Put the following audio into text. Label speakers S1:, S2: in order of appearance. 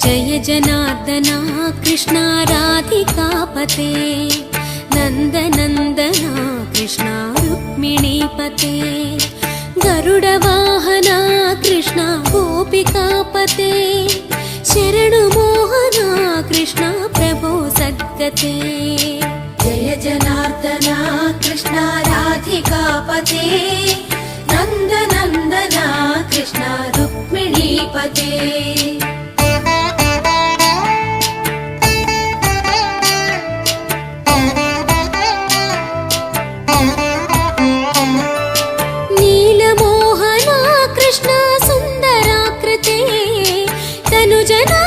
S1: जय जनार्दना कृष्णा राधिकापते नन्दनन्दना कृष्णा रुक्मिणीपते गरुडवाहना कृष्णा गोपिकापते शरणुमोहना कृष्णा प्रभो सद्गते
S2: जय जनार्दना कृष्णा राधिकापते नन्दनन्दना कृष्णा रुक्मिणीपते
S1: नीलमोहना कृष्णा सुन्दराकृते तनुजना